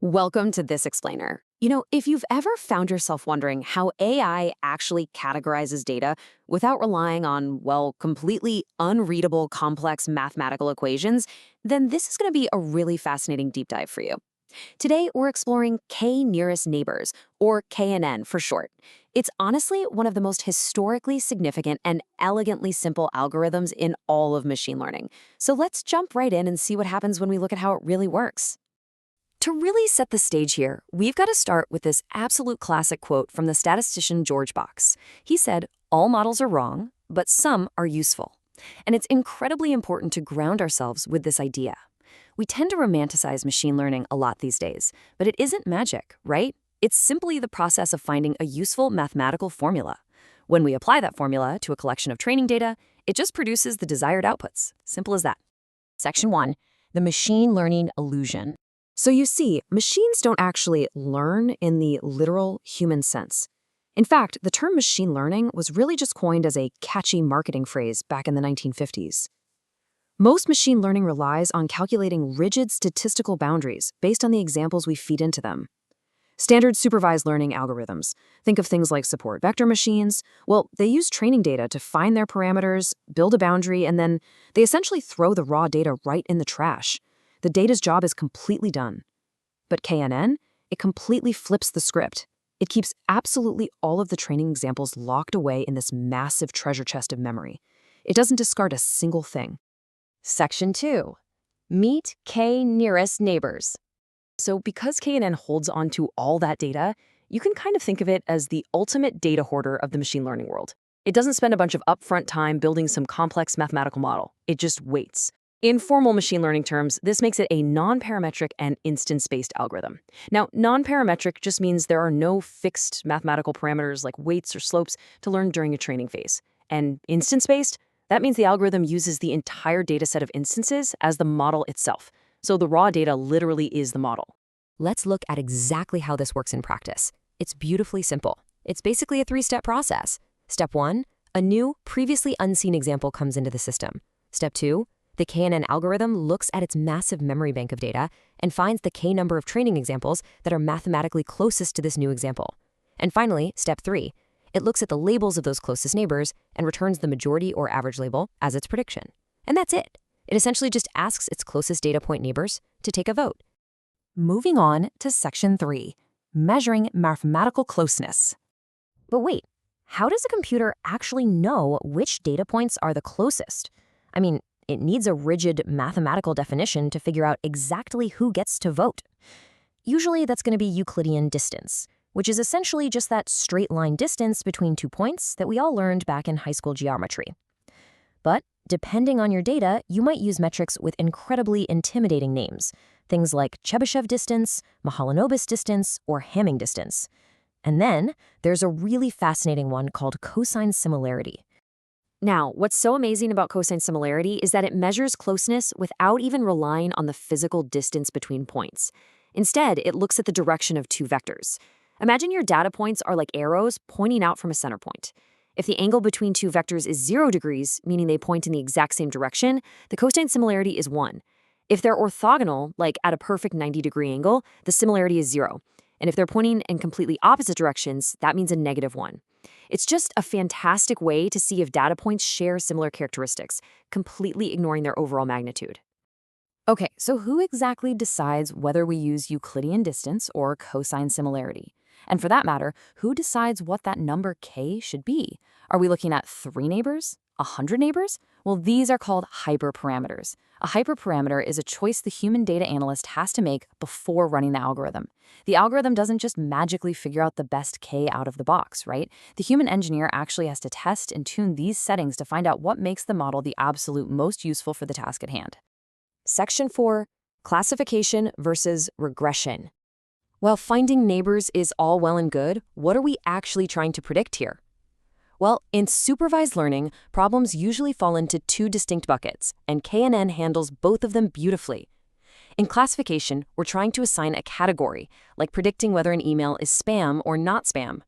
Welcome to This Explainer. If you've ever found yourself wondering how AI actually categorizes data without relying on, well, completely unreadable complex mathematical equations, then this is going to be a really fascinating deep dive for you. Today, we're exploring K-nearest neighbors, or KNN for short. It's honestly one of the most historically significant and elegantly simple algorithms in all of machine learning. So let's jump right in and see what happens when we look at how it really works. To really set the stage here, we've got to start with this absolute classic quote from the statistician George Box. He said, "All models are wrong, but some are useful." And it's incredibly important to ground ourselves with this idea. We tend to romanticize machine learning a lot these days, but it isn't magic, right? It's simply the process of finding a useful mathematical formula. When we apply that formula to a collection of training data, it just produces the desired outputs. Simple as that. Section 1, the machine learning illusion. So you see, machines don't actually learn in the literal human sense. In fact, the term machine learning was really just coined as a catchy marketing phrase back in the 1950s. Most machine learning relies on calculating rigid statistical boundaries based on the examples we feed into them. Standard supervised learning algorithms, think of things like support vector machines, well, they use training data to find their parameters, build a boundary, and then they essentially throw the raw data right in the trash. The data's job is completely done. But KNN, it completely flips the script. It keeps absolutely all of the training examples locked away in this massive treasure chest of memory. It doesn't discard a single thing. Section 2. Meet K-nearest neighbors. So because KNN holds onto all that data, you can kind of think of it as the ultimate data hoarder of the machine learning world. It doesn't spend a bunch of upfront time building some complex mathematical model. It just waits. In formal machine learning terms, this makes it a non-parametric and instance-based algorithm. Now, non-parametric just means there are no fixed mathematical parameters like weights or slopes to learn during a training phase. And instance-based, that means the algorithm uses the entire dataset of instances as the model itself. So the raw data literally is the model. Let's look at exactly how this works in practice. It's beautifully simple. It's basically a three-step process. Step 1, a new, previously unseen example comes into the system. Step 2, the KNN algorithm looks at its massive memory bank of data and finds the K number of training examples that are mathematically closest to this new example. And finally, step 3, it looks at the labels of those closest neighbors and returns the majority or average label as its prediction. And that's it. It essentially just asks its closest data point neighbors to take a vote. Moving on to section 3, measuring mathematical closeness. But wait, how does a computer actually know which data points are the closest? I mean, it needs a rigid mathematical definition to figure out exactly who gets to vote. Usually that's going to be Euclidean distance, which is essentially just that straight line distance between 2 points that we all learned back in high school geometry. But depending on your data, you might use metrics with incredibly intimidating names, things like Chebyshev distance, Mahalanobis distance, or Hamming distance. And then there's a really fascinating one called cosine similarity. Now, what's so amazing about cosine similarity is that it measures closeness without even relying on the physical distance between points. Instead, it looks at the direction of two vectors. Imagine your data points are like arrows pointing out from a center point. If the angle between two vectors is 0 degrees, meaning they point in the exact same direction, the cosine similarity is 1. If they're orthogonal, like at a perfect 90-degree angle, the similarity is 0. And if they're pointing in completely opposite directions, that means a -1. It's just a fantastic way to see if data points share similar characteristics, completely ignoring their overall magnitude. Okay, so who exactly decides whether we use Euclidean distance or cosine similarity? And for that matter, who decides what that number k should be? Are we looking at 3 neighbors? 100 neighbors? Well, these are called hyperparameters. A hyperparameter is a choice the human data analyst has to make before running the algorithm. The algorithm doesn't just magically figure out the best k out of the box, right? The human engineer actually has to test and tune these settings to find out what makes the model the absolute most useful for the task at hand. Section 4, classification versus regression. While finding neighbors is all well and good, what are we actually trying to predict here? Well, in supervised learning, problems usually fall into 2 distinct buckets, and KNN handles both of them beautifully. In classification, we're trying to assign a category, like predicting whether an email is spam or not spam.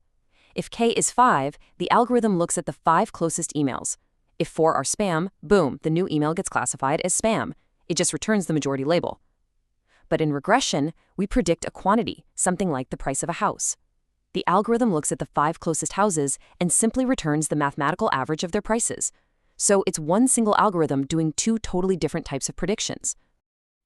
If k is 5, the algorithm looks at the 5 closest emails. If 4 are spam, boom, the new email gets classified as spam. It just returns the majority label. But in regression, we predict a quantity, something like the price of a house. The algorithm looks at the 5 closest houses and simply returns the mathematical average of their prices. So it's one single algorithm doing 2 totally different types of predictions.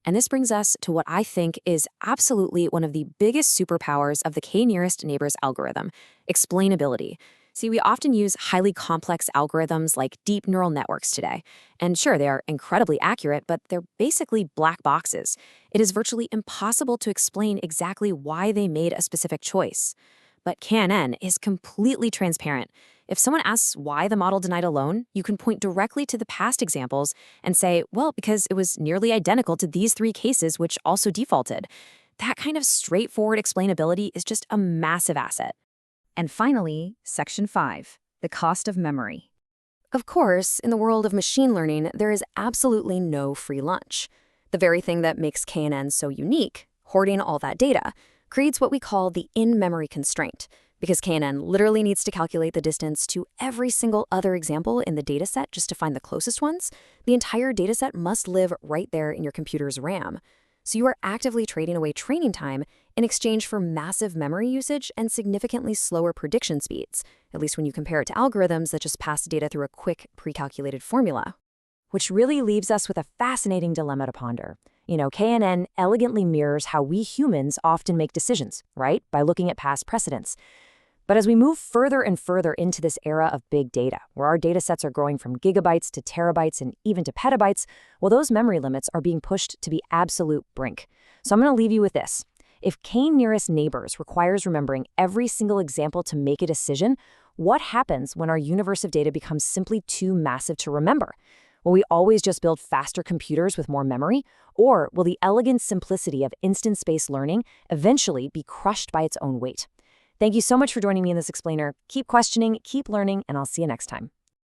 And this brings us to what I think is absolutely one of the biggest superpowers of the k-nearest neighbors algorithm, explainability. See, we often use highly complex algorithms like deep neural networks today. And sure, they are incredibly accurate, but they're basically black boxes. It is virtually impossible to explain exactly why they made a specific choice. But KNN is completely transparent. If someone asks why the model denied a loan, you can point directly to the past examples and say, well, because it was nearly identical to these 3 cases which also defaulted. That kind of straightforward explainability is just a massive asset. And finally, Section 5, the cost of memory. Of course, in the world of machine learning, there is absolutely no free lunch. The very thing that makes KNN so unique, hoarding all that data, creates what we call the in-memory constraint, because KNN literally needs to calculate the distance to every single other example in the dataset just to find the closest ones. The entire dataset must live right there in your computer's RAM. So you are actively trading away training time in exchange for massive memory usage and significantly slower prediction speeds, at least when you compare it to algorithms that just pass data through a quick, pre-calculated formula. Which really leaves us with a fascinating dilemma to ponder. KNN elegantly mirrors how we humans often make decisions, right? By looking at past precedents. But as we move further and further into this era of big data, where our data sets are growing from gigabytes to terabytes and even to petabytes, well, those memory limits are being pushed to the absolute brink. So I'm going to leave you with this. If k-nearest neighbors requires remembering every single example to make a decision, what happens when our universe of data becomes simply too massive to remember? Will we always just build faster computers with more memory? Or will the elegant simplicity of instant-space learning eventually be crushed by its own weight? Thank you so much for joining me in this explainer. Keep questioning, keep learning, and I'll see you next time.